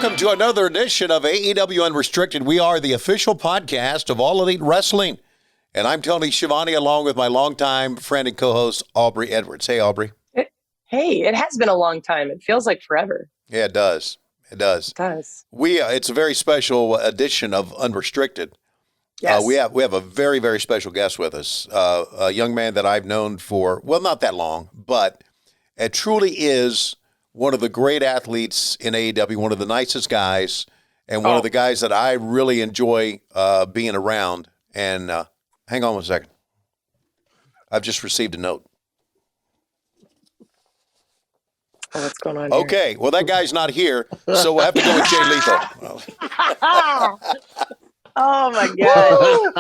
Welcome to another edition of AEW Unrestricted. We are the official podcast of All Elite Wrestling. And I'm Tony Schiavone, along with my longtime friend and co-host, Aubrey Edwards. Hey, Aubrey. Hey, it has been a long time. It feels like forever. Yeah, it does. It does. It does. It's a very special edition of Unrestricted. Yes. We have a very, very special guest with us, a young man that I've known for, well, not that long, but it truly is one of the great athletes in AEW, one of the nicest guys, and one of the guys that I really enjoy being around. And hang on one second. I've just received a note. Oh, what's going on here? Okay, well, that guy's not here, so we'll have to go with Jay Lethal. Oh, my God.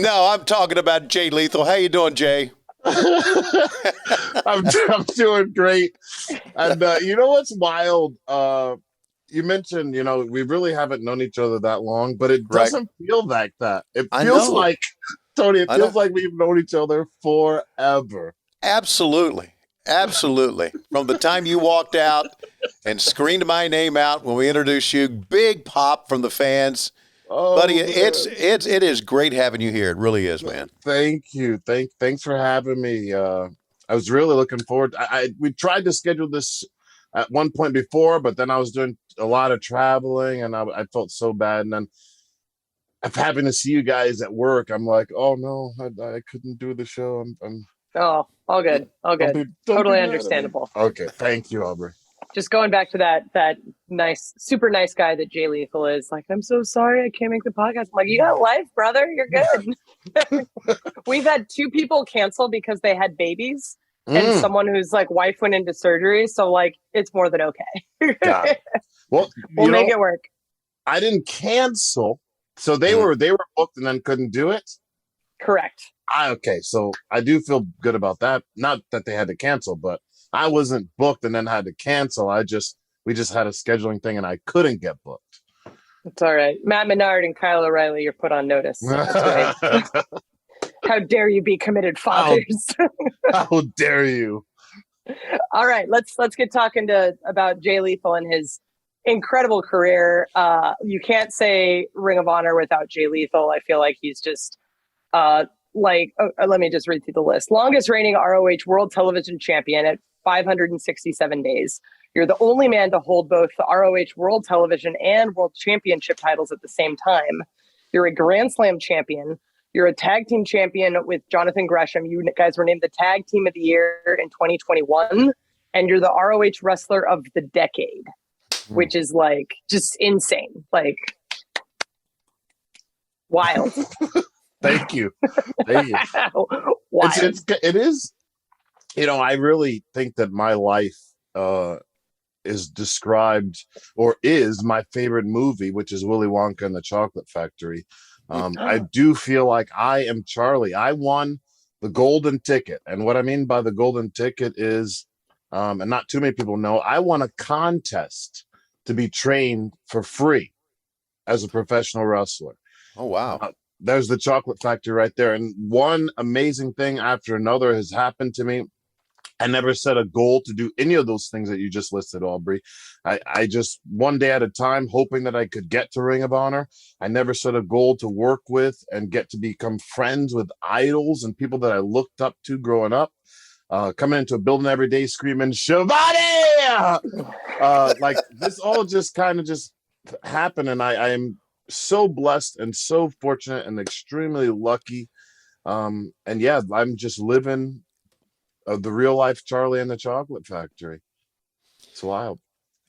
No, I'm talking about Jay Lethal. How you doing, Jay? I'm doing great. And you know what's wild? You mentioned, we really haven't known each other that long, but it doesn't feel like that. It feels like, Tony, it feels like we've known each other forever. Absolutely. Absolutely. From the time you walked out and screamed my name out when we introduced you, big pop from the fans. Oh, buddy, it is great having you here. It really is, man. Thank you. Thanks for having me. I was really looking forward. We tried to schedule this at one point before, but then I was doing a lot of traveling and I felt so bad. And then having to see you guys at work, I'm like, oh no, I couldn't do the show. Oh, all good. All good. Totally understandable. Okay. Thank you, Aubrey. Just going back to that nice, super nice guy that Jay Lethal is. Like, I'm so sorry I can't make the podcast. I'm like, you got life, brother. You're good. We've had 2 people cancel because they had babies and someone whose like wife went into surgery. So like, it's more than okay. Got it. Well, we'll make it work. I didn't cancel. So they were booked and then couldn't do it. Correct. Okay. So I do feel good about that. Not that they had to cancel, but I wasn't booked and then had to cancel. We just had a scheduling thing and I couldn't get booked. It's all right. Matt Menard and Kyle O'Reilly, you're put on notice. That's right. How dare you be committed fathers? How dare you? All right, let's get talking about Jay Lethal and his incredible career. You can't say Ring of Honor without Jay Lethal. I feel like he's just let me just read through the list. Longest reigning ROH World Television Champion at 567 days. You're the only man to hold both the ROH World Television and World Championship titles at the same time. You're a Grand Slam champion. You're a tag team champion with Jonathan Gresham. You guys were named the Tag Team of the Year in 2021. And you're the ROH Wrestler of the Decade, which is like just insane. Like, wild. Thank you. It is. I really think that my life is described or is my favorite movie, which is Willy Wonka and the Chocolate Factory. I do feel like I am Charlie. I won the golden ticket. And what I mean by the golden ticket is, and not too many people know, I won a contest to be trained for free as a professional wrestler. Oh, wow. There's the Chocolate Factory right there. And one amazing thing after another has happened to me. I never set a goal to do any of those things that you just listed, Aubrey. I just one day at a time, hoping that I could get to Ring of Honor. I never set a goal to work with and get to become friends with idols and people that I looked up to growing up. Coming into a building every day screaming, Schiavone! Like this all just kind of just happened. And I am so blessed and so fortunate and extremely lucky. And yeah, I'm just living of the real life Charlie and the Chocolate Factory. It's wild.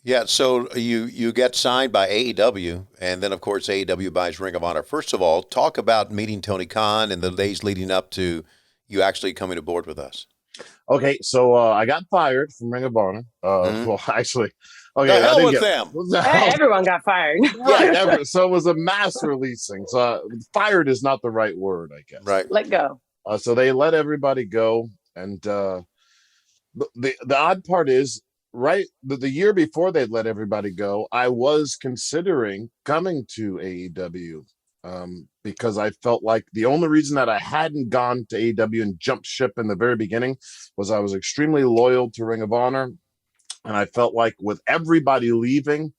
Yeah, so you get signed by AEW, and then of course AEW buys Ring of Honor. First of all, talk about meeting Tony Khan and the days leading up to you actually coming aboard with us. Okay, so I got fired from Ring of Honor. Well, actually, the hell with them. Everyone got fired. Right, so it was a mass releasing. So fired is not the right word, I guess. Right. Let go. So they let everybody go. And the odd part is, right, the year before they'd let everybody go, I was considering coming to AEW because I felt like the only reason that I hadn't gone to AEW and jumped ship in the very beginning was I was extremely loyal to Ring of Honor. And I felt like with everybody leaving,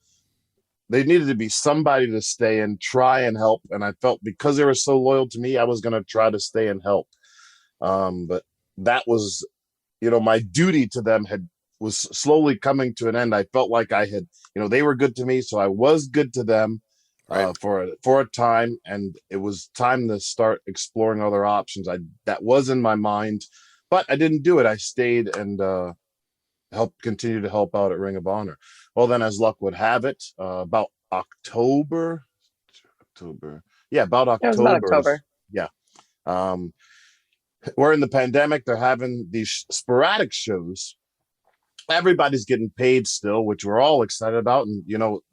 they needed to be somebody to stay and try and help. And I felt because they were so loyal to me, I was going to try to stay and help. But that was, my duty to them was slowly coming to an end. I felt like I had, they were good to me, so I was good to them for a time, and it was time to start exploring other options. That was in my mind, but I didn't do it. I stayed and continue to help out at Ring of Honor. Well, then, as luck would have it, about October. Yeah, about October. It was about October. Yeah. We're in the pandemic. They're having these sporadic shows. Everybody's getting paid still, which we're all excited about. And,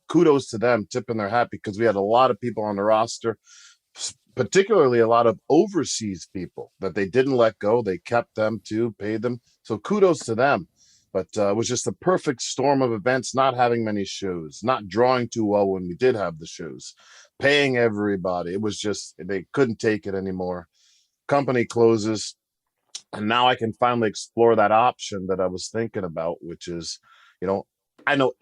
kudos to them, tipping their hat, because we had a lot of people on the roster, particularly a lot of overseas people that they didn't let go. They kept them too, paid them. So kudos to them. But it was just a perfect storm of events, not having many shows, not drawing too well when we did have the shows, paying everybody. It was just, they couldn't take it anymore. Company closes, and now I can finally explore that option that I was thinking about, which is, I know,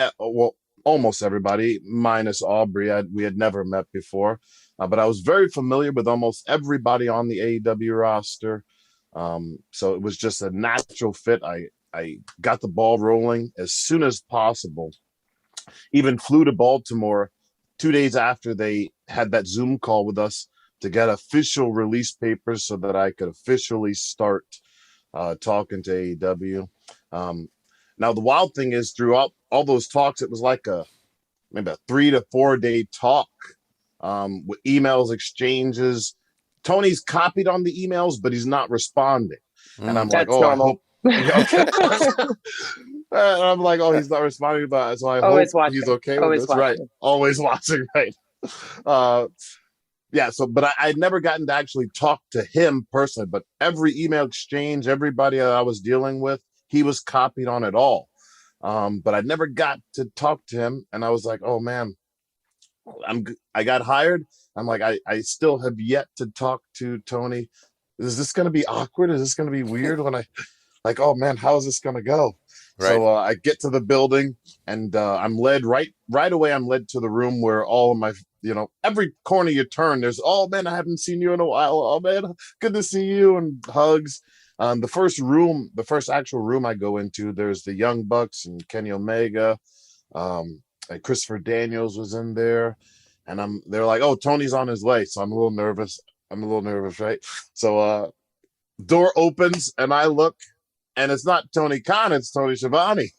almost everybody minus Aubrey. We had never met before, but I was very familiar with almost everybody on the AEW roster. So it was just a natural fit. I got the ball rolling as soon as possible. Even flew to Baltimore 2 days after they had that Zoom call with us to get official release papers so that I could officially start talking to AEW. Now, the wild thing is, throughout all those talks, it was like maybe a 3 to 4 day talk with emails, exchanges. Tony's copied on the emails, but he's not responding. And I'm like, normal. I hope. And I'm like, he's not responding, but so I hope he's okay with this. Right. Always watching, right. Yeah, but I'd never gotten to actually talk to him personally, but every email exchange, everybody that I was dealing with, he was copied on it all. But I never got to talk to him, and I was like, oh man, I got hired. I'm like, I still have yet to talk to Tony. Is this going to be awkward? Is this going to be weird when oh man, how is this going to go? Right. So I get to the building, and I'm led right away. I'm led to the room where all of my, every corner you turn, there's, oh man, I haven't seen you in a while. Oh man, good to see you, and hugs. The first actual room I go into, there's the Young Bucks and Kenny Omega, and Christopher Daniels was in there, and they're like, oh, Tony's on his way. So I'm a little nervous, right? So door opens, and I look, and it's not Tony Khan, it's Tony Schiavone.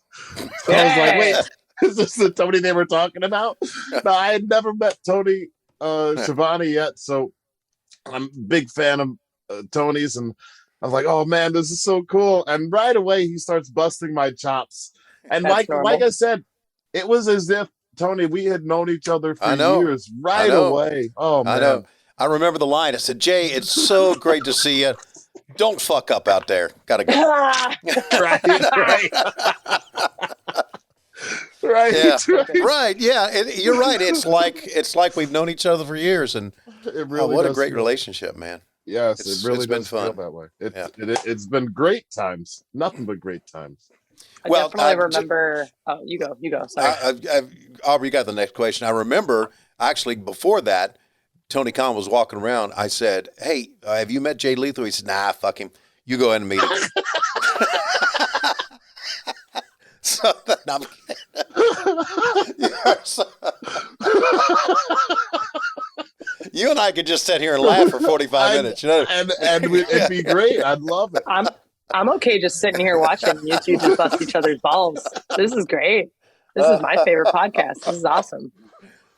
So I was like, wait, is this the Tony they were talking about? No, I had never met Tony Schiavone yet, so I'm a big fan of Tony's, and I was like, oh man, this is so cool. And right away he starts busting my chops. And like I said, it was as if, Tony, we had known each other for years right away. Oh man. I know. I remember the line. I said, Jay, it's so great to see you. Don't fuck up out there. Gotta go. Right. Right. Yeah. You're right. It's like we've known each other for years, and it really what a great relationship, man. Yes, it's been fun that way. It's been great times. Nothing but great times. I definitely remember. You go. Sorry. Aubrey, you got the next question. I remember actually before that, Tony Khan was walking around. I said, hey, have you met Jay Lethal? He said, nah, fuck him. You go ahead and meet him. So, I'm you and I could just sit here and laugh for 45 minutes, and it'd be great. I'd love it. I'm okay just sitting here watching you two just bust each other's balls. This is great. This is my favorite podcast. This is awesome.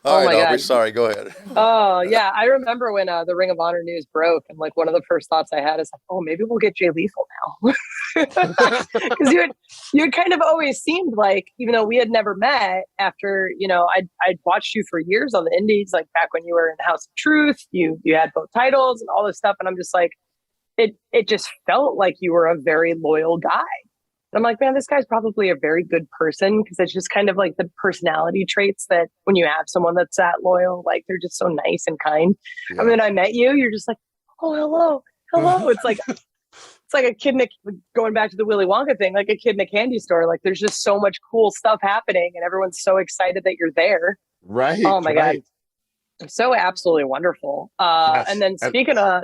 All right, Aubrey, sorry, go ahead. Oh, yeah. I remember when the Ring of Honor news broke, and one of the first thoughts I had is oh, maybe we'll get Jay Lethal now. Because you had kind of always seemed like, even though we had never met, after, I'd watched you for years on the indies, like back when you were in House of Truth, you had both titles and all this stuff. And I'm just like, it just felt like you were a very loyal guy. And I'm like, man, this guy's probably a very good person, because it's just kind of like the personality traits that when you have someone that's that loyal, like they're just so nice and kind. Yeah. And then I met you, you're just like, oh, hello. It's like, it's like a kid in a, going back to the Willy Wonka thing, like a kid in a candy store. Like there's just so much cool stuff happening and everyone's so excited that you're there. Right. Oh my right. God. So absolutely wonderful. Yes. And then speaking of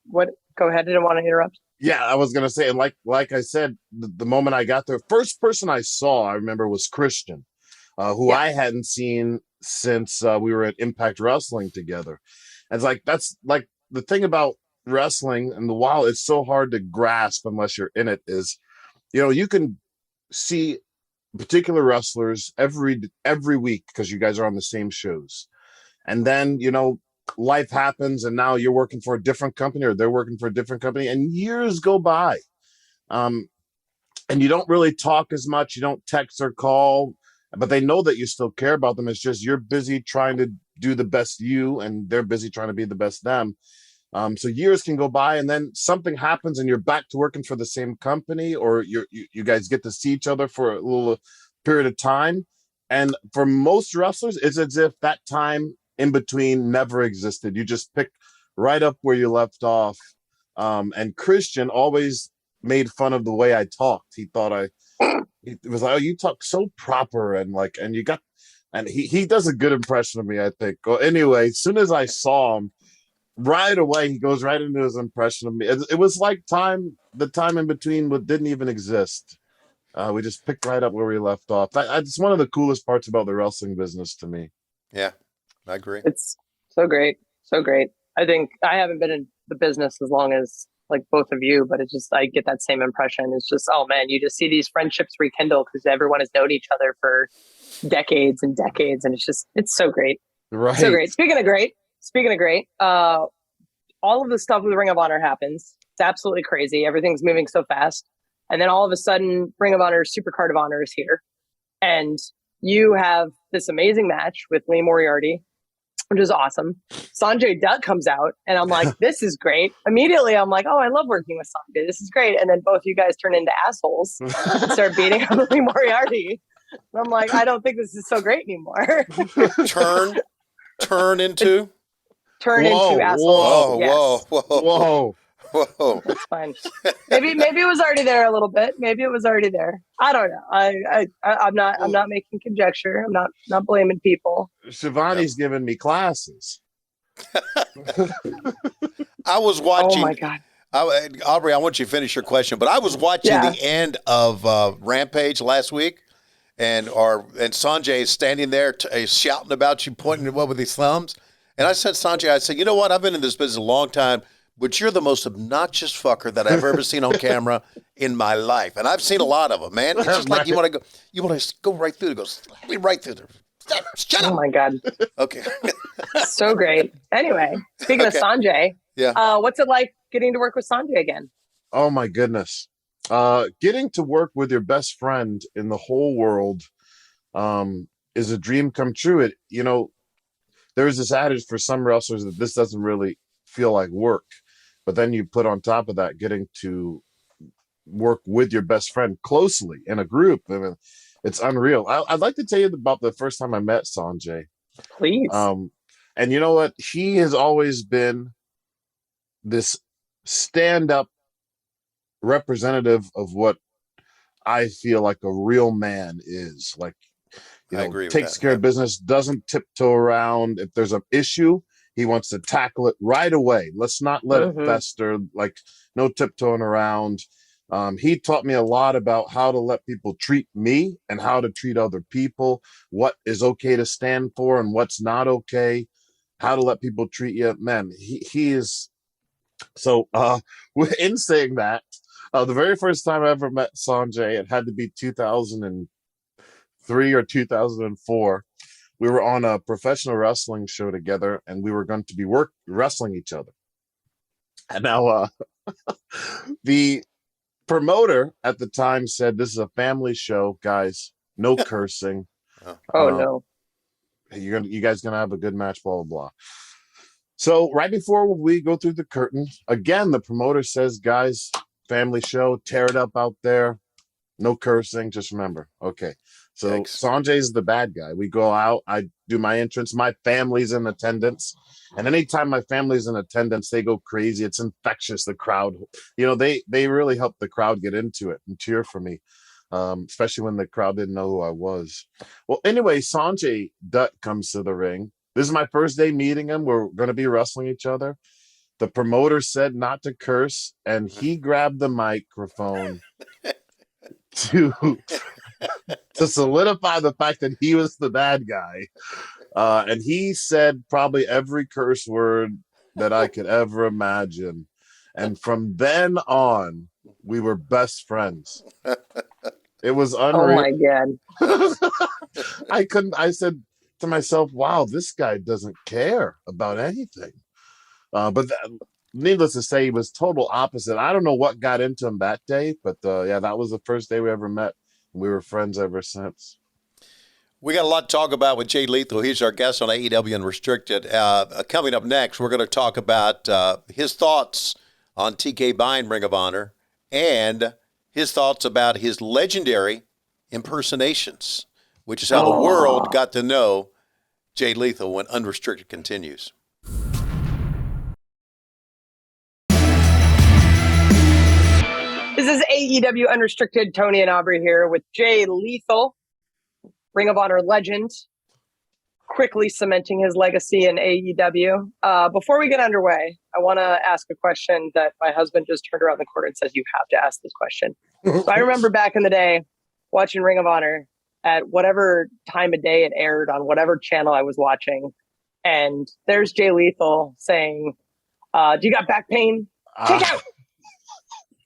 what, go ahead. I didn't want to interrupt. Yeah, I was going to say, and like I said, the moment I got there, first person I saw, I remember, was Christian, who I hadn't seen since we were at Impact Wrestling together. And it's like, that's like the thing about wrestling, and while it's so hard to grasp unless you're in it, is, you know, you can see particular wrestlers every week because you guys are on the same shows. And then, you know, life happens and now you're working for a different company or they're working for a different company and years go by. And you don't really talk as much. You don't text or call, but they know that you still care about them. It's just you're busy trying to do the best you and they're busy trying to be the best them. So years can go by and then something happens and you're back to working for the same company, or you guys get to see each other for a little period of time. And for most wrestlers, it's as if that time in between never existed. You just pick right up where you left off. And Christian always made fun of the way I talked. He thought he was like, oh, you talk so proper and like, and you got, and he does a good impression of me, I think. Well, anyway, as soon as I saw him, right away, he goes right into his impression of me. It was like the time in between didn't even exist. We just picked right up where we left off. It's one of the coolest parts about the wrestling business to me. Yeah, I agree. It's so great. So great. I think I haven't been in the business as long as like both of you, but it's just, I get that same impression. It's just, oh man, you just see these friendships rekindle because everyone has known each other for decades and decades. And it's so great. Right. So great. Speaking of great, all of the stuff with Ring of Honor happens. It's absolutely crazy. Everything's moving so fast. And then all of a sudden, Ring of Honor Supercard of Honor is here. And you have this amazing match with Lee Moriarty, which is awesome. Sonjay Dutt comes out, and I'm like, this is great. Immediately, I'm like, oh, I love working with Sonjay. This is great. And then both you guys turn into assholes and start beating up Lee Moriarty. And I'm like, I don't think this is so great anymore. Turn into assholes. Whoa, Yes. whoa. That's fine. Maybe it was already there a little bit. Maybe it was already there. I don't know. I'm not making conjecture. I'm not blaming people. Shivani's giving me classes. I was watching. Oh my God. Aubrey, I want you to finish your question, but I was watching the end of Rampage last week, and Sonjay is standing there shouting about you, pointing at what with his thumbs. And I said, Sonjay, you know what? I've been in this business a long time, but you're the most obnoxious fucker that I've ever seen on camera in my life. And I've seen a lot of them, man. It's just like you want to go right through. It goes right through there. Shut up. Oh my God. Okay. So great. Anyway, speaking of Sonjay, what's it like getting to work with Sonjay again? Oh my goodness. Getting to work with your best friend in the whole world is a dream come true. There's this adage for some wrestlers that this doesn't really feel like work. But then you put on top of that getting to work with your best friend closely in a group. I mean, it's unreal. I'd like to tell you about the first time I met Sonjay. Please. And you know what? He has always been this stand-up representative of what I feel like a real man is. Like, I agree with takes that. care of business, doesn't tiptoe around. If there's an issue, he wants to tackle it right away. Let's not let it fester, like no tiptoeing around. He taught me a lot about how to let people treat me and how to treat other people, what is okay to stand for and what's not okay, how to let people treat you. Man, he is. So in saying that, the very first time I ever met Sonjay, it had to be 2003 or 2004. We were on a professional wrestling show together, and we were going to be wrestling each other. And now the promoter at the time said, "This is a family show, guys. No cursing. No. You guys gonna have a good match, blah blah blah." So right before we go through the curtain, again, the promoter says, "Guys, family show, tear it up out there. No cursing. Just remember." Okay. So Yikes. Sonjay's the bad guy. We go out, I do my entrance, my family's in attendance. And anytime my family's in attendance, they go crazy. It's infectious, the crowd. They really help the crowd get into it and cheer for me, especially when the crowd didn't know who I was. Well, anyway, Sonjay Dutt comes to the ring. This is my first day meeting him. We're going to be wrestling each other. The promoter said not to curse, and he grabbed the microphone to solidify the fact that he was the bad guy. And he said probably every curse word that I could ever imagine. And from then on, we were best friends. It was unreal. Oh my God. I said to myself, wow, this guy doesn't care about anything. But needless to say, he was total opposite. I don't know what got into him that day, but that was the first day we ever met. We were friends ever since. We got a lot to talk about with Jay Lethal. He's our guest on AEW Unrestricted. Coming up next, we're going to talk about his thoughts on TK buying Ring of Honor and his thoughts about his legendary impersonations, which is how the world got to know Jay Lethal when Unrestricted continues. This is AEW Unrestricted. Tony and Aubrey here with Jay Lethal, Ring of Honor legend, quickly cementing his legacy in AEW. Before we get underway, I want to ask a question that my husband just turned around the corner and says, you have to ask this question. So I remember back in the day watching Ring of Honor at whatever time of day it aired on whatever channel I was watching. And there's Jay Lethal saying, do you got back pain? Kick out!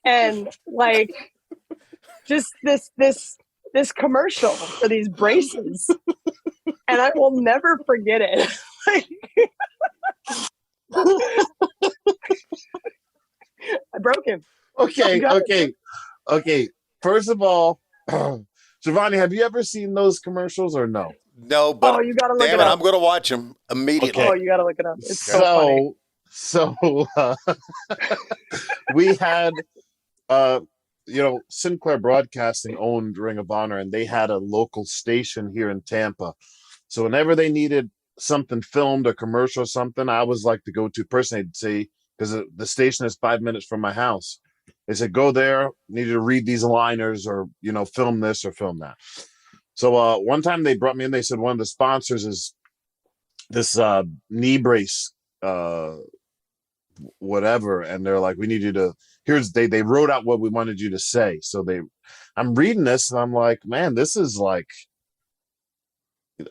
And like, just this commercial for these braces, and I will never forget it. I broke him. Okay. First of all, Giovanni, have you ever seen those commercials or no? No, but you gotta look it up. I'm going to watch them immediately. Oh, you gotta look it up. It's so funny. So we had Sinclair Broadcasting owned Ring of Honor, and they had a local station here in Tampa. So whenever they needed something filmed, a commercial or something, I was like the go-to person. They'd say, because the station is 5 minutes from my house. They said, go there, need you to read these liners or, film this or film that. So one time they brought me in, they said one of the sponsors is this knee brace whatever, and they're like, we need you to they wrote out what we wanted you to say. So I'm reading this and I'm like, man, this is like,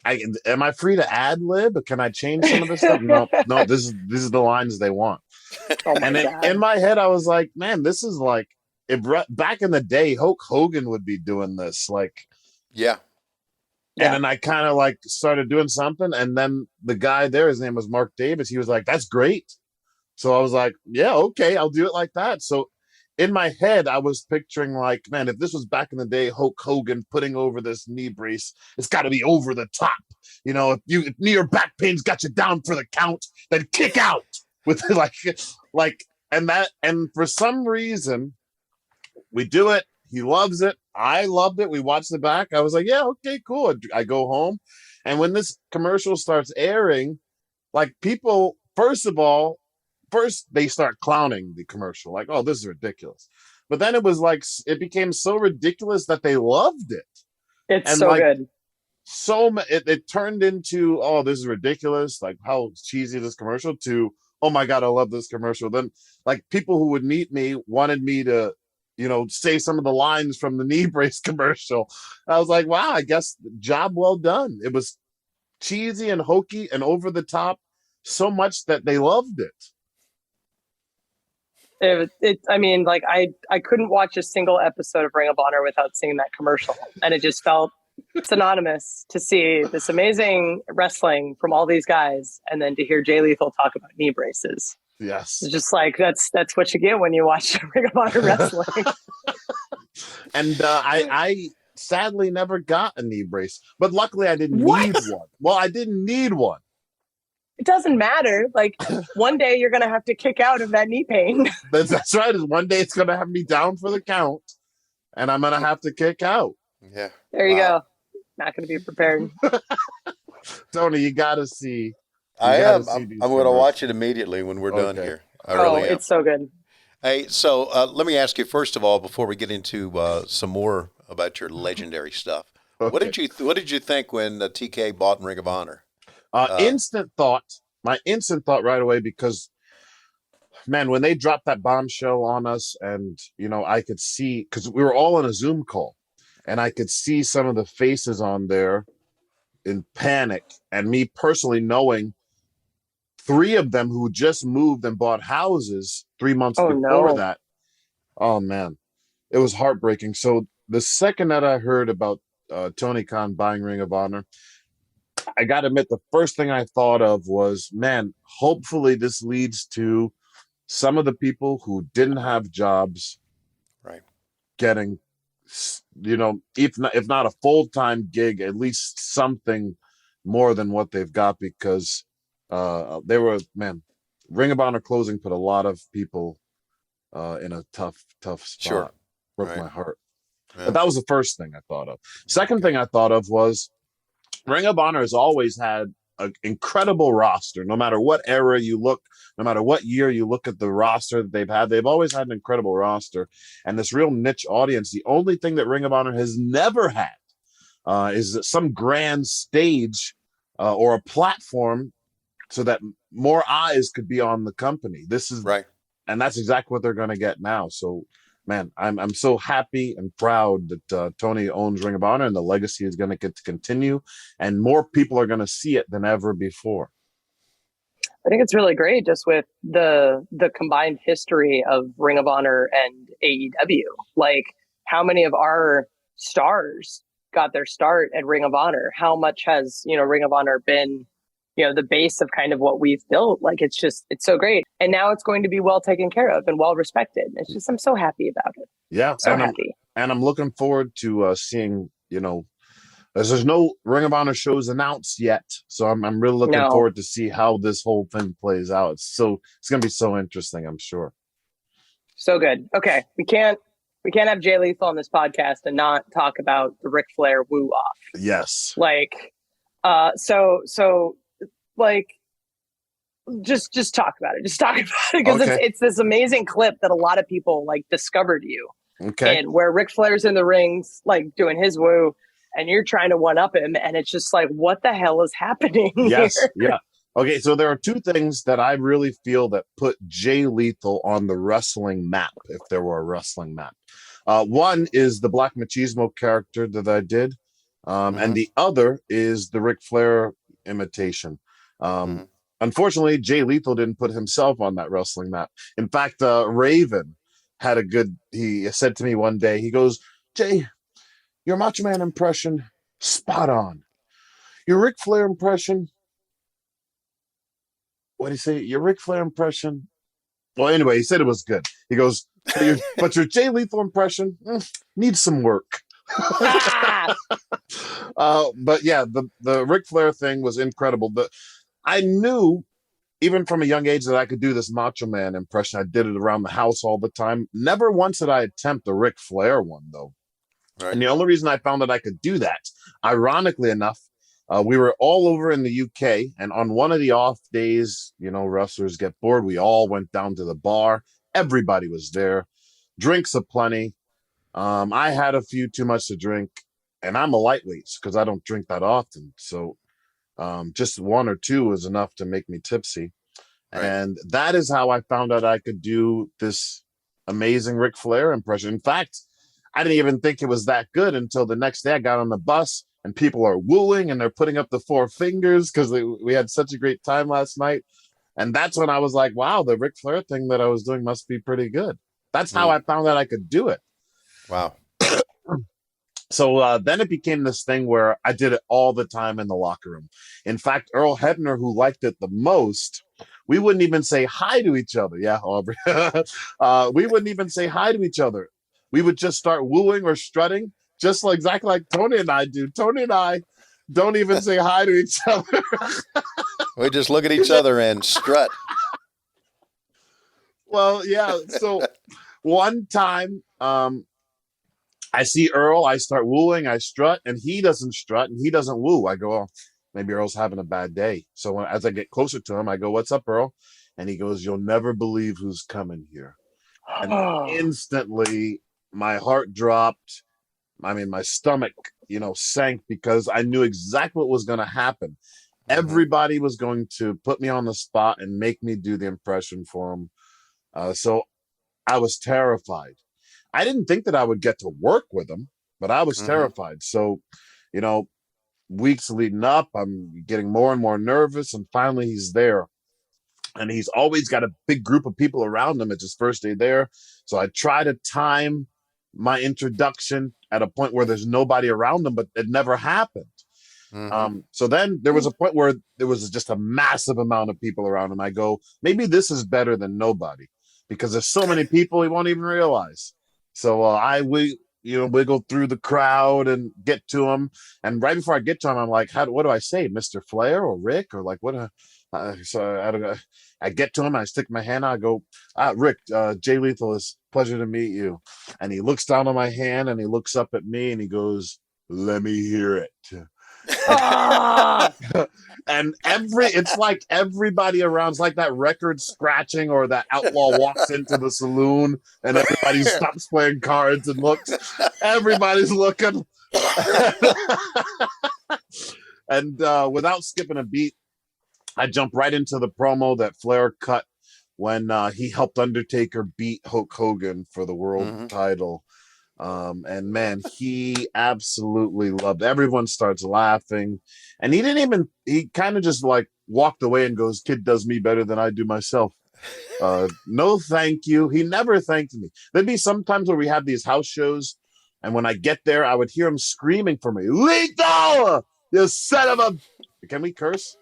am I free to ad lib? Can I change some of this stuff? No, this is the lines they want. And in my head I was like, man, this is like, back in the day Hulk Hogan would be doing this, like, yeah. And then I kind of like started doing something, and then the guy there, his name was Mark Davis, he was like, that's great. So I was like, yeah, okay, I'll do it like that. So in my head, I was picturing like, man, if this was back in the day, Hulk Hogan putting over this knee brace, it's got to be over the top. If your back pain's got you down for the count, then kick out with and for some reason, we do it. He loves it. I loved it. We watched it back. I was like, yeah, okay, cool. I go home. And when this commercial starts airing, like people, first they start clowning the commercial, like, oh, this is ridiculous. But then it was like, it became so ridiculous that they loved it. It's so good. It turned into, oh, this is ridiculous, like how cheesy this commercial, to, oh my God, I love this commercial. Then like people who would meet me wanted me to, say some of the lines from the knee brace commercial. I was like, wow, I guess job well done. It was cheesy and hokey and over the top so much that they loved it. I couldn't watch a single episode of Ring of Honor without seeing that commercial, and it just felt synonymous to see this amazing wrestling from all these guys, and then to hear Jay Lethal talk about knee braces. Yes, it's just like that's what you get when you watch Ring of Honor wrestling. And I sadly never got a knee brace, but luckily I didn't need one. Well, I didn't need one. It doesn't matter. Like, one day you're going to have to kick out of that knee pain. That's right. One day it's going to have me down for the count, and I'm going to have to kick out. Yeah. There you go. Not going to be prepared. Tony, you got to see. I am. See I'm these going to commercials. watch it immediately when we're done here. I really am. It's so good. Hey, so let me ask you first of all, before we get into some more about your legendary stuff. Okay. What did you think when TK bought Ring of Honor? Instant thought. My instant thought right away, because man, when they dropped that bombshell on us, and I could see, because we were all on a Zoom call, and I could see some of the faces on there in panic, and me personally knowing 3 of them who just moved and bought houses 3 months before that. Oh man, it was heartbreaking. So the second that I heard about Tony Khan buying Ring of Honor, I got to admit, the first thing I thought of was, man, hopefully this leads to some of the people who didn't have jobs, right, getting, if not a full-time gig, at least something more than what they've got, because they were, man, Ring of Honor closing put a lot of people in a tough spot. Sure. Broke my heart. Yeah. But that was the first thing I thought of. Second thing I thought of was Ring of Honor has always had an incredible roster. No matter what era you look, no matter what year you look at the roster that they've always had an incredible roster and this real niche audience. The only thing that Ring of Honor has never had is some grand stage or a platform so that more eyes could be on the company. This is right. And that's exactly what they're going to get now. So, man, I'm so happy and proud that Tony owns Ring of Honor, and the legacy is going to get to continue, and more people are going to see it than ever before. I think it's really great, just with the combined history of Ring of Honor and AEW. Like, how many of our stars got their start at Ring of Honor? How much has Ring of Honor been the base of kind of what we've built? Like, it's so great. And now it's going to be well taken care of and well respected. It's just, I'm so happy about it. Yeah. So happy. I'm looking forward to seeing, as there's no Ring of Honor shows announced yet. So I'm really looking forward to see how this whole thing plays out. It's going to be so interesting, I'm sure. So good. Okay. We can't have Jay Lethal on this podcast and not talk about the Ric Flair woo off. Yes. Like, just talk about it. Just talk about it, because it's this amazing clip that a lot of people discovered you. Okay. And where Ric Flair's in the rings, doing his woo, and you're trying to one up him, and it's just what the hell is happening? Yes. Here? Yeah. Okay. So there are 2 things that I really feel that put Jay Lethal on the wrestling map, if there were a wrestling map. One is the Black Machismo character that I did. And the other is the Ric Flair imitation. Unfortunately, Jay Lethal didn't put himself on that wrestling map. In fact, Raven had he said to me one day, he goes, "Jay, your Macho Man impression, spot on. Your Ric Flair impression, what did he say? Your Ric Flair impression." Well, anyway, he said it was good. He goes, but your Jay Lethal impression needs some work. But yeah, the Ric Flair thing was incredible. I knew even from a young age that I could do this Macho Man impression. I did it around the house all the time. Never once did I attempt the Ric Flair one, though. Right. And the only reason I found that I could do that, ironically enough, we were all over in the UK, and on one of the off days, wrestlers get bored. We all went down to the bar. Everybody was there. Drinks aplenty. I had a few too much to drink, and I'm a lightweight because I don't drink that often. So just 1 or 2 is enough to make me tipsy. Right. And that is how I found out I could do this amazing Ric Flair impression. In fact, I didn't even think it was that good until the next day I got on the bus and people are wooing and they're putting up the 4 fingers because we had such a great time last night. And that's when I was like, wow, the Ric Flair thing that I was doing must be pretty good. That's how I found out I could do it. Wow. So then it became this thing where I did it all the time in the locker room. In fact, Earl Hebner, who liked it the most, we wouldn't even say hi to each other. Yeah, Aubrey. We wouldn't even say hi to each other. We would just start wooing or strutting, just exactly like Tony and I do. Tony and I don't even say hi to each other. We just look at each other and strut. Well, yeah. So one time, I see Earl, I start wooing, I strut, and he doesn't strut and he doesn't woo. I go, oh, maybe Earl's having a bad day. So as I get closer to him, I go, what's up, Earl? And he goes, you'll never believe who's coming here. And instantly my heart dropped. I mean, my stomach, sank because I knew exactly what was going to happen. Everybody was going to put me on the spot and make me do the impression for him. So I was terrified. I didn't think that I would get to work with him, but I was terrified. So, weeks leading up, I'm getting more and more nervous, and finally he's there. And he's always got a big group of people around him. It's his first day there. So I try to time my introduction at a point where there's nobody around him, but it never happened. So then there was a point where there was just a massive amount of people around him. I go, maybe this is better than nobody, because there's so many people he won't even realize. So we wiggle through the crowd and get to him. And right before I get to him, I'm like, what do I say? Mr. Flair or Rick or like what? So I get to him, I stick my hand out, I go, Rick, Jay Lethal, it's a pleasure to meet you. And he looks down on my hand and he looks up at me and he goes, let me hear it. And it's like everybody around, it's like that record scratching or that outlaw walks into the saloon and everybody stops playing cards and looks. Everybody's looking. And without skipping a beat, I jump right into the promo that Flair cut when he helped Undertaker beat Hulk Hogan for the world title. And man, he absolutely loved it. Everyone starts laughing. And he kind of just like walked away and goes, kid does me better than I do myself. No, thank you. He never thanked me. There'd be sometimes where we have these house shows. And when I get there, I would hear him screaming for me, Lethal, you son of a... Can we curse?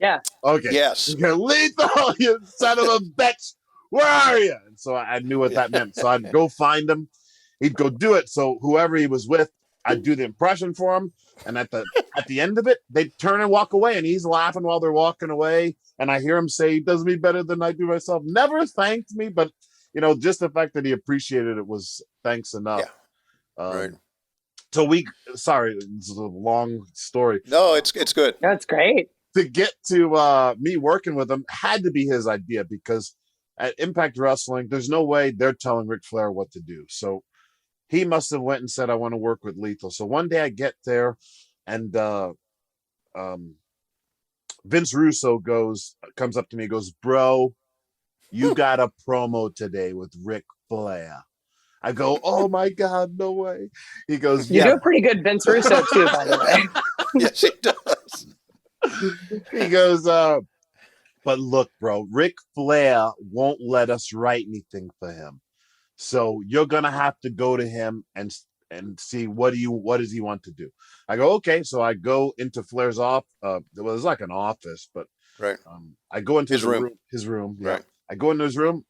Yeah. Okay. Yes. Lethal, you son of a bitch. Where are you? And so I knew what that meant. So I'd go find him. He'd go do it. So whoever he was with, I'd do the impression for him. And at the end of it, they'd turn and walk away. And he's laughing while they're walking away. And I hear him say, he does me better than I do myself. Never thanked me, but just the fact that he appreciated it was thanks enough. Yeah. Right. So sorry, it's a long story. No, it's good. That's great. To get to me working with him had to be his idea, because at Impact Wrestling, there's no way they're telling Ric Flair what to do. So he must have went and said, I want to work with Lethal. So one day I get there and Vince Russo comes up to me and goes, bro, you got a promo today with Ric Flair. I go, oh my God, no way. He goes, you do a pretty good Vince Russo too, by the way. Yes, he does. He goes, but look, bro, Ric Flair won't let us write anything for him. So you're going to have to go to him and see what does he want to do. I go, okay. So I go into Flair's office. It was like an office, but right. I go into his room. Yeah. Right. I go into his room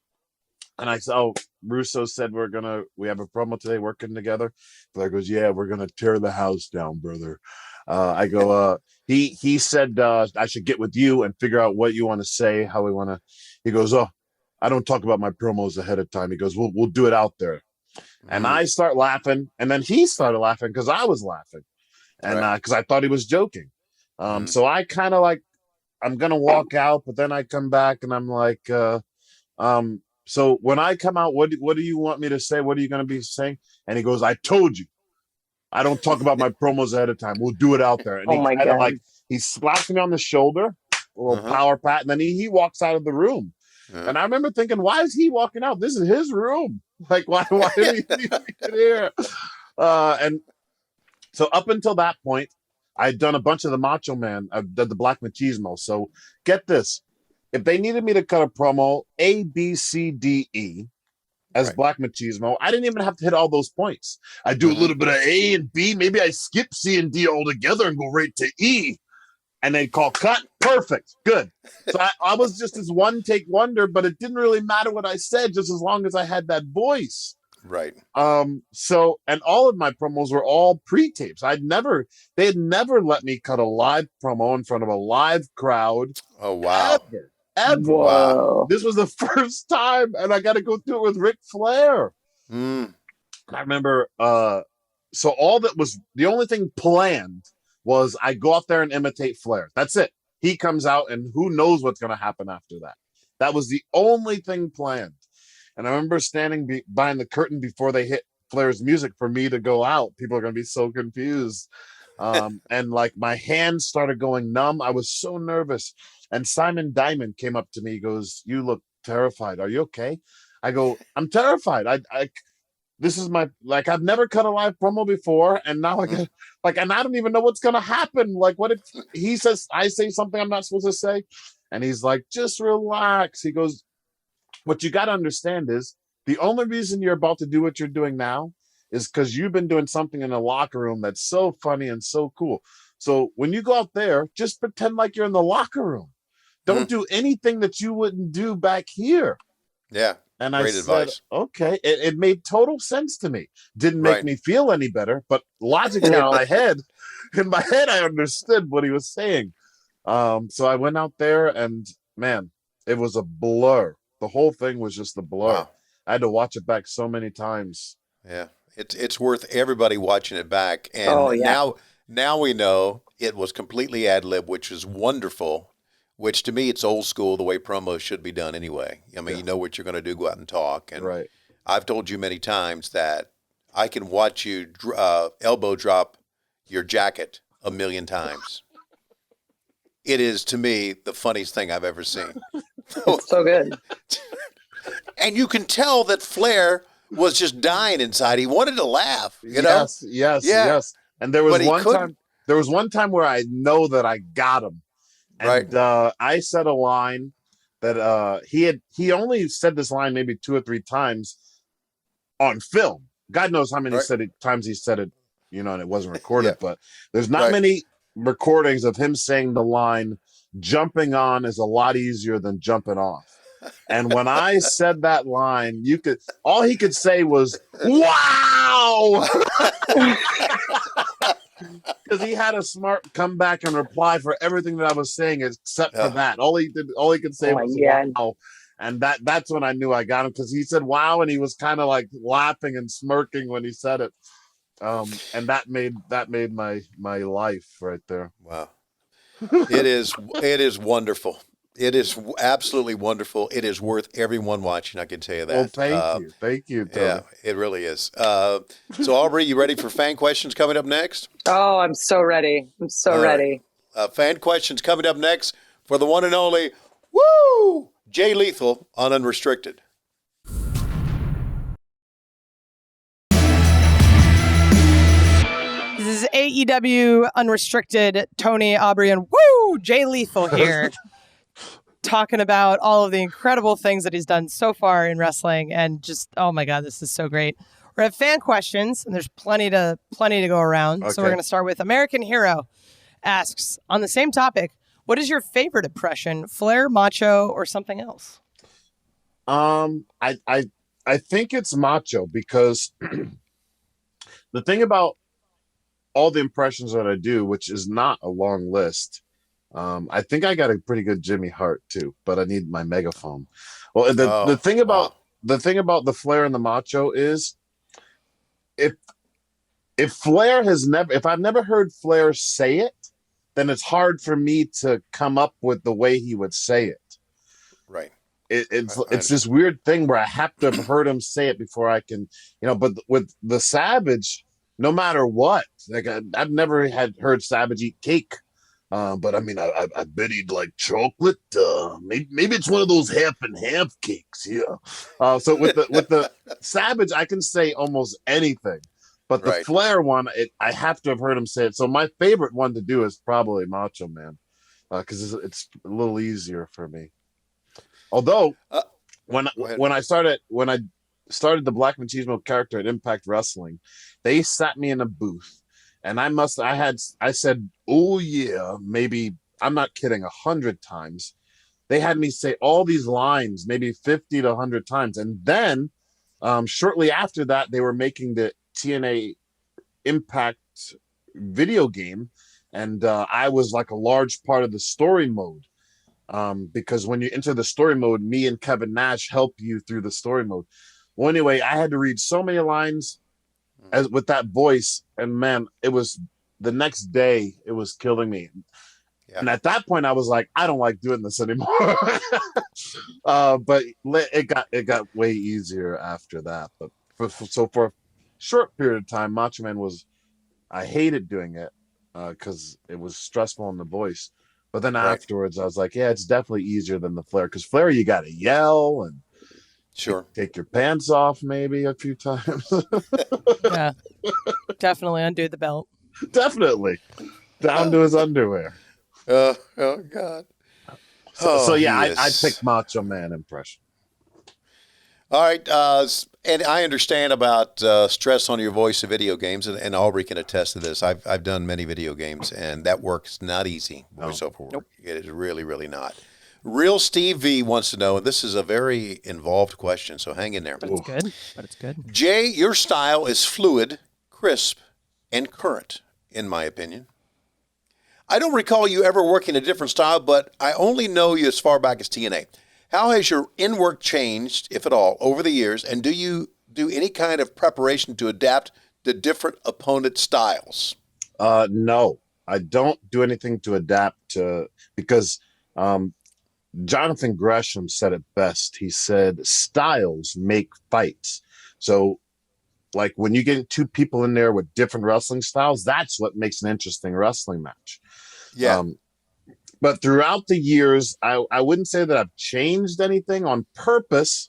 and I said, oh, Russo said we have a promo today working together. Flair goes, yeah, we're going to tear the house down, brother. I go, he said I should get with you and figure out what you want to say, how we want to. He goes, oh, I don't talk about my promos ahead of time. He goes, we'll do it out there. And I start laughing, and then he started laughing because I was laughing, and because I thought he was joking. So I kind of like, I'm gonna walk out, but then I come back and I'm like, so when I come out, what do you want me to say? What are you gonna be saying? And he goes, I told you, I don't talk about my promos ahead of time. We'll do it out there. And he kind of like, he slaps me on the shoulder, a little power pat, and then he walks out of the room. And I remember thinking, why is he walking out? This is his room. Like, why did he get here? And so up until that point, I'd done a bunch of the Macho Man. I've done the Black Machismo. So get this. If they needed me to cut a promo, A, B, C, D, E, as Black Machismo, I didn't even have to hit all those points. I do a little bit of A and B. Maybe I skip C and D altogether and go right to E. And they call cut. Perfect. Good. So I was just this one take wonder, but it didn't really matter what I said, just as long as I had that voice. Right. So, and all of my promos were all pre-tapes. They had never let me cut a live promo in front of a live crowd. Oh, wow. Ever. Wow. This was the first time, and I got to go through it with Ric Flair. I remember, so all that was, the only thing planned was I go out there and imitate Flair. That's it. He comes out and who knows what's going to happen after that. That was the only thing planned. And I remember standing behind the curtain before they hit Flair's music for me to go out. People are going to be so confused. And like my hands started going numb. I was so nervous. And Simon Diamond came up to me. He goes, "You look terrified. Are you okay?" I go, "I'm terrified. This is my, like, I've never cut a live promo before. And now I get like, and I don't even know what's going to happen. Like, what if he says, I say something I'm not supposed to say?" And he's like, "Just relax." He goes, "What you got to understand is the only reason you're about to do what you're doing now is because you've been doing something in the locker room that's so funny and so cool. So when you go out there, just pretend like you're in the locker room. Don't do anything that you wouldn't do back here." Yeah. And great I advice. said, okay. It made total sense to me. Didn't make me feel any better, but logically in my head, I understood what he was saying. So I went out there and man, it was a blur. The whole thing was just a blur. Wow. I had to watch it back so many times. Yeah. It's worth everybody watching it back. And now we know it was completely ad lib, which is wonderful. Which to me, it's old school, the way promos should be done anyway. I mean, you know what you're going to do, go out and talk. And I've told you many times that I can watch you elbow drop your jacket 1,000,000 times. It is, to me, the funniest thing I've ever seen. It's so good. And you can tell that Flair was just dying inside. He wanted to laugh, you know? Yes. And there was one time where I know that I got him. And I said a line that he only said this line maybe 2 or 3 times on film. God knows how many times he said it, you know, and it wasn't recorded. But there's not many recordings of him saying the line, "Jumping on is a lot easier than jumping off." And when I said that line, all he could say was, "Wow!" Because he had a smart comeback and reply for everything that I was saying, except for that. All he could say was "wow," and that's when I knew I got him, because he said "wow" and he was kind of like laughing and smirking when he said it, and that made my life right there. Wow, it is wonderful. It is absolutely wonderful. It is worth everyone watching. I can tell you that. Well, thank you. Tony. Yeah, it really is. So, Aubrey, you ready for fan questions coming up next? Oh, I'm so ready. Ready. Fan questions coming up next for the one and only Jay Lethal on Unrestricted. This is AEW Unrestricted. Tony, Aubrey, and Jay Lethal here. Talking about all of the incredible things that he's done so far in wrestling, and just, oh my God, this is so great. We're at fan questions, and there's plenty to go around. Okay. So we're going to start with American Hero asks, on the same topic, what is your favorite impression, Flair, Macho, or something else? I think it's Macho, because the thing about all the impressions that I do, which is not a long list, I think I got a pretty good Jimmy Hart too, but I need my megaphone. Well, the thing about the Flair and the Macho is, if I've never heard Flair say it, then it's hard for me to come up with the way he would say it. Right. It's this weird thing where I have to have heard him say it before I can, you know. But with the Savage, no matter what, like I've never heard Savage eat cake. But I mean, I bet he'd like chocolate. Maybe it's one of those half and half cakes. Yeah. So with the Savage, I can say almost anything. But the Flair one, I have to have heard him say it. So my favorite one to do is probably Macho Man, because it's a little easier for me. Although when I started the Black Machismo character at Impact Wrestling, they sat me in a booth. And I said, "Oh yeah," maybe, I'm not kidding, 100 times. They had me say all these lines, maybe 50 to 100 times. And then shortly after that, they were making the TNA Impact video game. And I was like a large part of the story mode. Because when you enter the story mode, me and Kevin Nash help you through the story mode. Well, anyway, I had to read so many lines as with that voice, and man, it was the next day. It was killing me. Yeah. And at that point, I was like, I don't like doing this anymore. But it got way easier after that. But for a short period of time, Macho Man I hated doing it because it was stressful on the voice. But then afterwards, I was like, yeah, it's definitely easier than the Flair, because Flair, you got to yell and take your pants off maybe a few times. Yeah, definitely undo the belt. Definitely down to his underwear. Oh God. So yeah, I picked Macho Man impression. All right, and I understand about stress on your voice in video games, and Aubrey can attest to this. I've done many video games, and that work's not easy. Voiceover work. Nope. It is really, really not. Real Steve V wants to know, and this is a very involved question, so hang in there. But it's good. Jay, your style is fluid, crisp, and current, in my opinion. I don't recall you ever working a different style, but I only know you as far back as TNA. How has your in-work changed, if at all, over the years, and do you do any kind of preparation to adapt to different opponent styles? No, I don't do anything to adapt to, because Jonathan Gresham said it best. He said, styles make fights. So, like, when you get two people in there with different wrestling styles, that's what makes an interesting wrestling match. Yeah. But throughout the years, I wouldn't say that I've changed anything on purpose.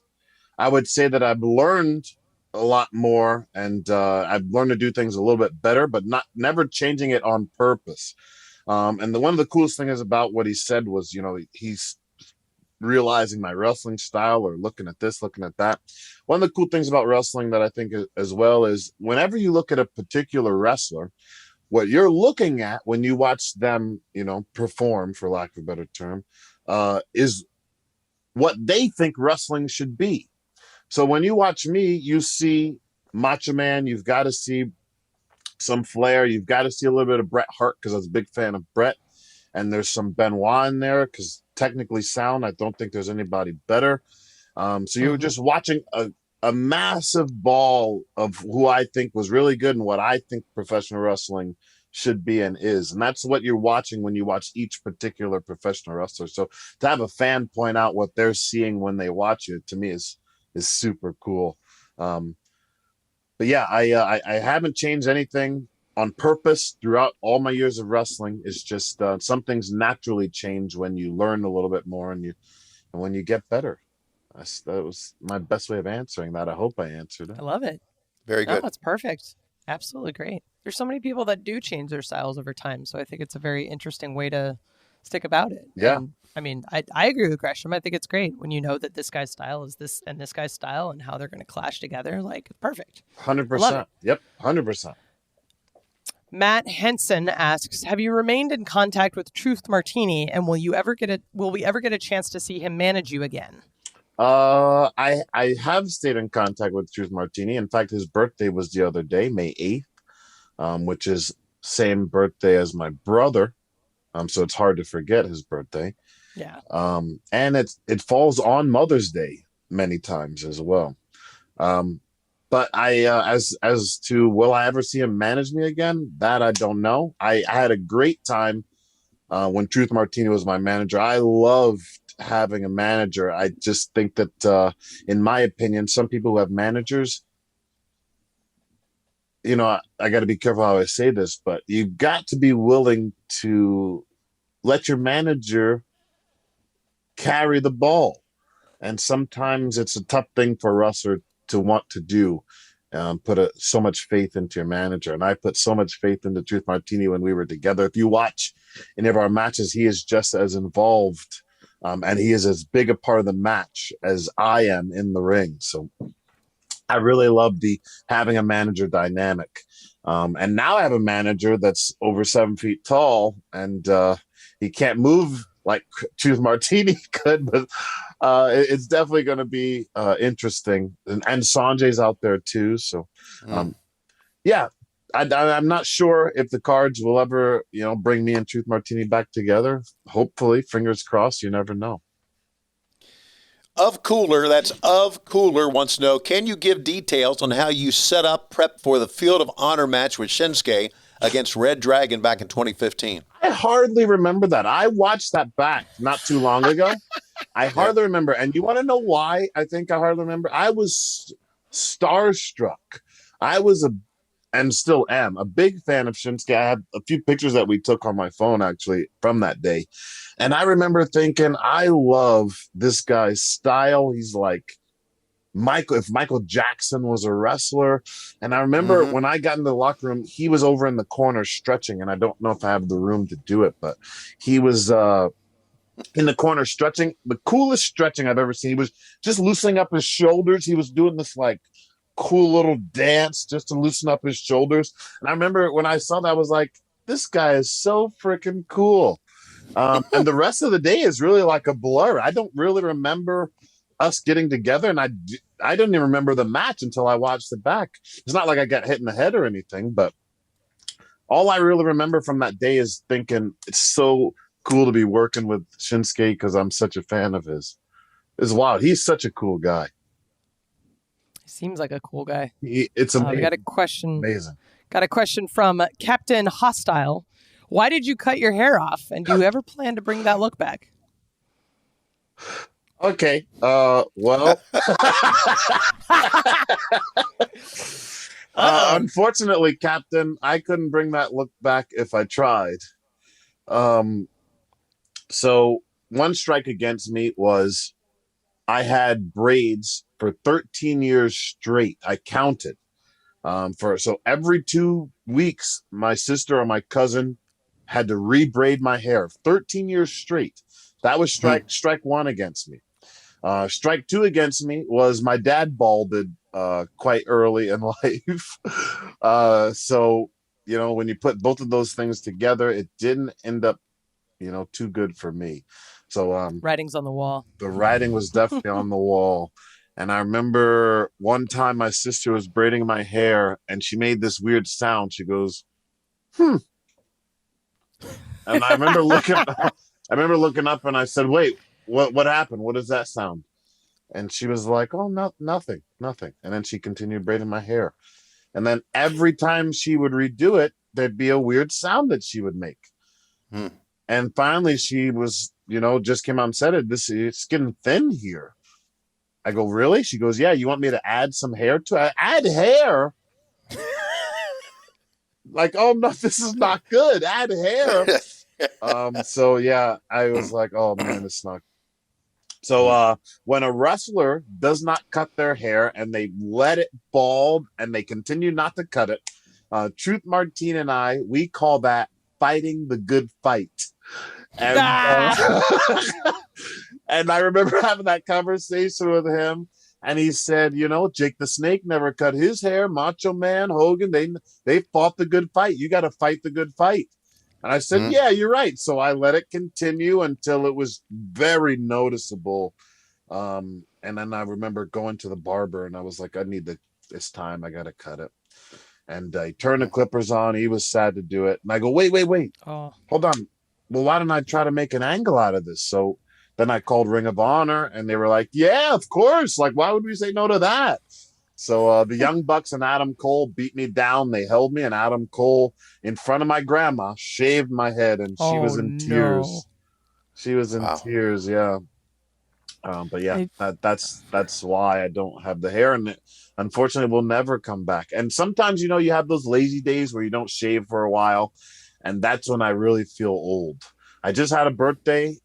I would say that I've learned a lot more, and I've learned to do things a little bit better, but never changing it on purpose. And one of the coolest things about what he said was, he's realizing my wrestling style, or looking at this, looking at that. One of the cool things about wrestling that I think as well is, whenever you look at a particular wrestler, what you're looking at when you watch them, perform, for lack of a better term, is what they think wrestling should be. So when you watch me, you see Macho Man, you've got to see some Flair, you've got to see a little bit of Bret Hart, because I was a big fan of Bret, and there's some Benoit in there, because technically sound, I don't think there's anybody better. So you were just watching a massive ball of who I think was really good and what I think professional wrestling should be and is. And that's what you're watching when you watch each particular professional wrestler. So to have a fan point out what they're seeing when they watch it, to me is super cool. But yeah, I haven't changed anything on purpose throughout all my years of wrestling. It's just some things naturally change when you learn a little bit more and when you get better. That was my best way of answering that. I hope I answered it. I love it. Very good. No, that's perfect. Absolutely great. There's so many people that do change their styles over time, so I think it's a very interesting way to stick about it. Yeah. And, I mean, I agree with Gresham. I think it's great when you know that this guy's style is this and this guy's style and how they're going to clash together. Like, perfect. 100%. Yep, 100%. Matt Henson asks, have you remained in contact with Truth Martini, and will we ever get a chance to see him manage you again? I have stayed in contact with Truth Martini. In fact, his birthday was the other day, May 8th, which is same birthday as my brother. So it's hard to forget his birthday. Yeah. And it falls on Mother's Day many times as well. But as to will I ever see him manage me again? That I don't know. I had a great time when Truth Martini was my manager. I loved having a manager. I just think that, in my opinion, some people who have managers, I got to be careful how I say this, but you've got to be willing to let your manager carry the ball. And sometimes it's a tough thing for a wrestler to want to do. Put so much faith into your manager. And I put so much faith into Truth Martini when we were together. If you watch any of our matches, he is just as involved. And he is as big a part of the match as I am in the ring. So I really love having a manager dynamic. And now I have a manager that's over 7 feet tall, and he can't move like Truth Martini could, but it's definitely going to be interesting. And Sonjay's out there too. So, yeah, I'm not sure if the cards will ever, bring me and Truth Martini back together. Hopefully, fingers crossed. You never know. Of Cooler, that's of Cooler, wants to know, can you give details on how you set up prep for the Field of Honor match with Shinsuke against Red Dragon back in 2015? I hardly remember that. I watched that back not too long ago. I hardly remember. And you want to know why I think I hardly remember? I was starstruck. I was and still am, a big fan of Shinsuke. I have a few pictures that we took on my phone, actually, from that day. And I remember thinking, I love this guy's style. He's like if Michael Jackson was a wrestler. And I remember when I got into the locker room, he was over in the corner stretching. And I don't know if I have the room to do it, but he was in the corner stretching. The coolest stretching I've ever seen. He was just loosening up his shoulders. He was doing this like cool little dance just to loosen up his shoulders. And I remember when I saw that, I was like, this guy is so freaking cool. And the rest of the day is really like a blur. I don't really remember us getting together, and I didn't even remember the match until I watched it back. It's not like I got hit in the head or anything, but all I really remember from that day is thinking it's so cool to be working with Shinsuke because I'm such a fan of his. It's wild. He's such a cool guy. He seems like a cool guy. It's amazing. We got a question. Amazing. Got a question from Captain Hostile. Why did you cut your hair off? And do you ever plan to bring that look back? Okay. Well, unfortunately, Captain, I couldn't bring that look back if I tried. So one strike against me was I had braids for 13 years straight. I counted. So every 2 weeks, my sister or my cousin had to rebraid my hair 13 years straight. That was strike one against me. Strike two against me was my dad balded quite early in life. So, when you put both of those things together, it didn't end up, too good for me. So writing's on the wall. The writing was definitely on the wall. And I remember one time my sister was braiding my hair and she made this weird sound. She goes, And I remember looking up and I said, wait, what happened? What does that sound? And she was like, oh, nothing. And then she continued braiding my hair. And then every time she would redo it, there'd be a weird sound that she would make. And finally she was, just came out and said it's getting thin here. I go, really? She goes, yeah, you want me to add some hair to it? Add hair? Like, oh no, this is not good. Add hair. So yeah, I was like, oh man, it's not. So when a wrestler does not cut their hair and they let it bald and they continue not to cut it, Truth Martini and we call that fighting the good fight. And, and I remember having that conversation with him. And he said, Jake the Snake never cut his hair. Macho Man, Hogan, they fought the good fight. You got to fight the good fight. And I said, yeah, you're right. So I let it continue until it was very noticeable. And then I remember going to the barber and I was like, it's time. I got to cut it. And he turned the clippers on. He was sad to do it. And I go, wait. Oh. Hold on. Well, why don't I try to make an angle out of this? So then I called Ring of Honor and they were like, yeah, of course. Like, why would we say no to that? So the Young Bucks and Adam Cole beat me down. They held me, and Adam Cole, in front of my grandma, shaved my head, and she was in tears. She was in tears, yeah. But yeah, that's why I don't have the hair, and it, unfortunately, will never come back. And sometimes, you have those lazy days where you don't shave for a while, and that's when I really feel old. I just had a birthday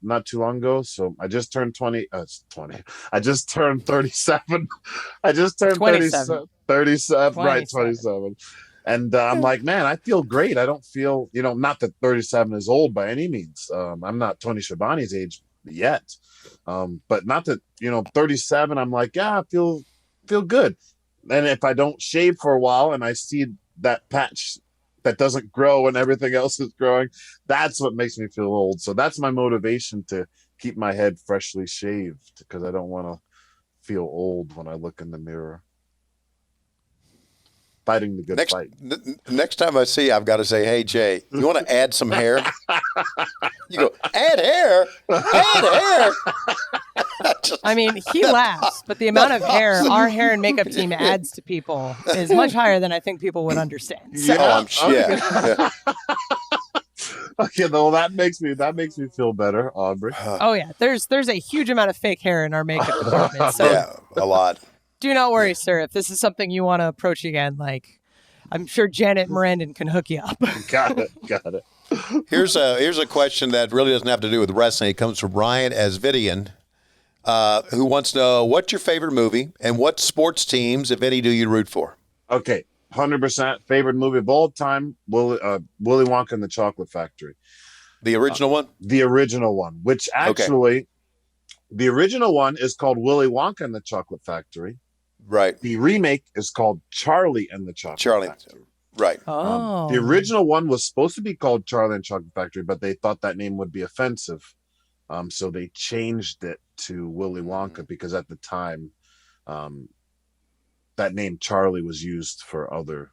not too long ago, so I just turned 20. I just turned 37. I just turned 37. 37, right? 27. And I'm like, man, I feel great. I don't feel, not that 37 is old by any means. I'm not Tony Schiavone's age yet, but not that 37. I'm like, yeah, I feel good. And if I don't shave for a while, and I see that patch that doesn't grow and everything else is growing, that's what makes me feel old. So that's my motivation to keep my head freshly shaved, because I don't want to feel old when I look in the mirror. Fighting the good fight. Next time I see you, I've got to say, hey, Jay, you want to add some hair? You go, add hair? Add hair? I mean, he laughs, but the amount of hair our hair and makeup team adds to people is much higher than I think people would understand. So, Yeah. Okay, though that makes me feel better, Aubrey. oh yeah, there's a huge amount of fake hair in our makeup department. So Yeah, a lot. do not worry, sir. If this is something you want to approach again, like I'm sure Janet Mirandon can hook you up. Got it. Here's a question that really doesn't have to do with wrestling. It comes from Ryan Asvidian, who wants to know, what's your favorite movie and what sports teams, if any, do you root for? Okay, 100% favorite movie of all time, Willie Wonka and the Chocolate Factory. The original one? The original one, which actually, the original one is called Willie Wonka and the Chocolate Factory. Right. The remake is called Charlie and the Chocolate Factory. Right. Oh. The original one was supposed to be called Charlie and the Chocolate Factory, but they thought that name would be offensive. So they changed it to Willy Wonka because at the time, that name Charlie was used for other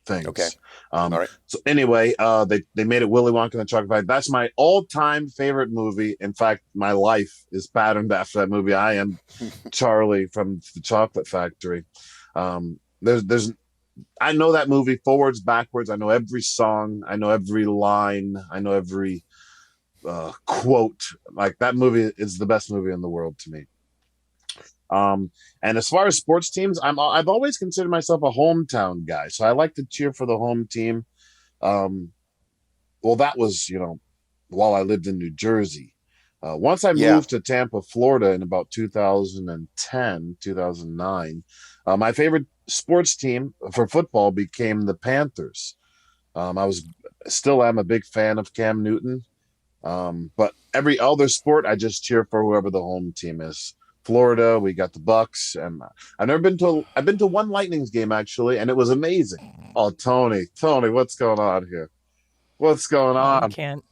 things. Okay. All right. So anyway, they made it Willy Wonka and the Chocolate Factory. That's my all-time favorite movie. In fact, my life is patterned after that movie. I am Charlie from the Chocolate Factory. I know that movie forwards, backwards. I know every song. I know every line. I know every quote. Like, that movie is the best movie in the world to me. And as far as sports teams, I've always considered myself a hometown guy. So I like to cheer for the home team. Well, that was, while I lived in New Jersey. Once I moved to Tampa, Florida in about 2010, 2009, my favorite sports team for football became the Panthers. I still am a big fan of Cam Newton. But every other sport, I just cheer for whoever the home team is. Florida, we got the Bucks, and I've been to one Lightning's game actually, and it was amazing. Oh, Tony, what's going on here? What's going on? Cam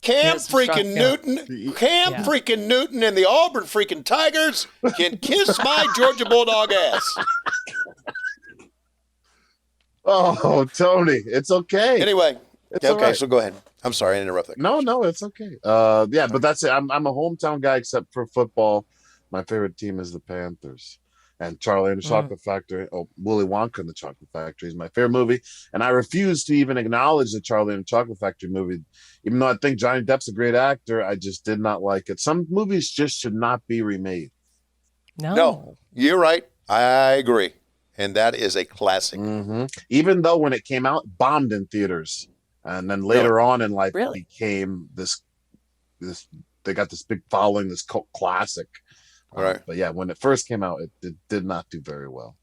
freaking Newton and the Auburn freaking Tigers can kiss my Georgia Bulldog ass. Oh, Tony, it's okay. Anyway, it's okay, so go ahead. I'm sorry I interrupted. No, it's okay. But that's it. I'm a hometown guy except for football. My favorite team is the Panthers. And Charlie and the Chocolate Factory, Willy Wonka and the Chocolate Factory is my favorite movie. And I refuse to even acknowledge the Charlie and the Chocolate Factory movie. Even though I think Johnny Depp's a great actor, I just did not like it. Some movies just should not be remade. No, you're right. I agree. And that is a classic. Mm-hmm. Even though when it came out, it bombed in theaters. And then later on in life, it became this, they got this big following, this cult classic. Right. But yeah, when it first came out, it did not do very well.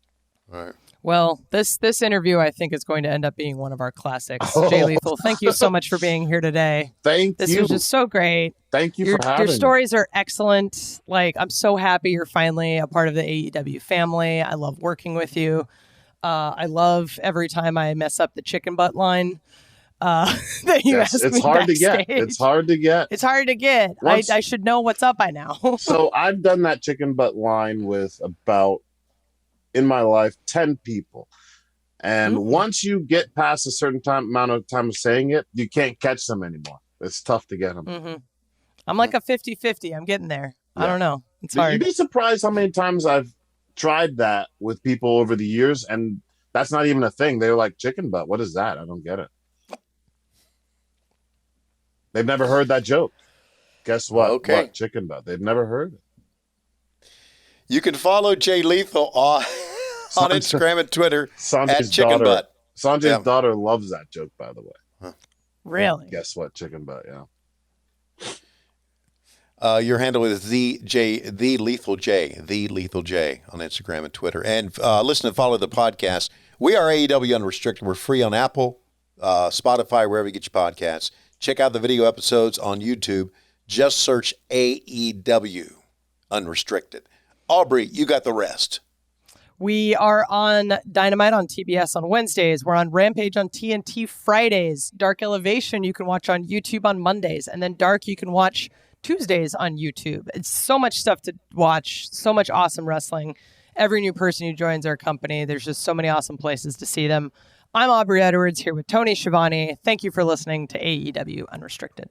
Right. Well, this interview, I think, is going to end up being one of our classics. Jay Lethal, thank you so much for being here today. This was just so great. Thank you for having me. Your stories are excellent. Like, I'm so happy you're finally a part of the AEW family. I love working with you. I love every time I mess up the chicken butt line. That you asked it's me hard backstage. to get. It's hard to get. It's hard to get. I should know what's up by now. So I've done that chicken butt line with about, in my life, 10 people. And once you get past a certain amount of time of saying it, you can't catch them anymore. It's tough to get them. Mm-hmm. I'm like a 50-50. I'm getting there. Yeah. I don't know. It's hard. You'd be surprised how many times I've tried that with people over the years, and that's not even a thing. They're like, chicken butt, what is that? I don't get it. They've never heard that joke. Guess what? Okay. What? Chicken butt. They've never heard it. You can follow Jay Lethal on Instagram and Twitter at Chicken Butt. Sonjay's daughter loves that joke, by the way. Huh. Really? Guess what? Chicken butt, yeah. Your handle is the Lethal J on Instagram and Twitter. And listen and follow the podcast. We are AEW Unrestricted. We're free on Apple, Spotify, wherever you get your podcasts. Check out the video episodes on YouTube. Just search AEW Unrestricted. Aubrey, you got the rest. We are on Dynamite on TBS on Wednesdays. We're on Rampage on TNT Fridays. Dark Elevation you can watch on YouTube on Mondays. And then Dark you can watch Tuesdays on YouTube. It's so much stuff to watch. So much awesome wrestling. Every new person who joins our company, there's just so many awesome places to see them. I'm Aubrey Edwards here with Tony Schiavone. Thank you for listening to AEW Unrestricted.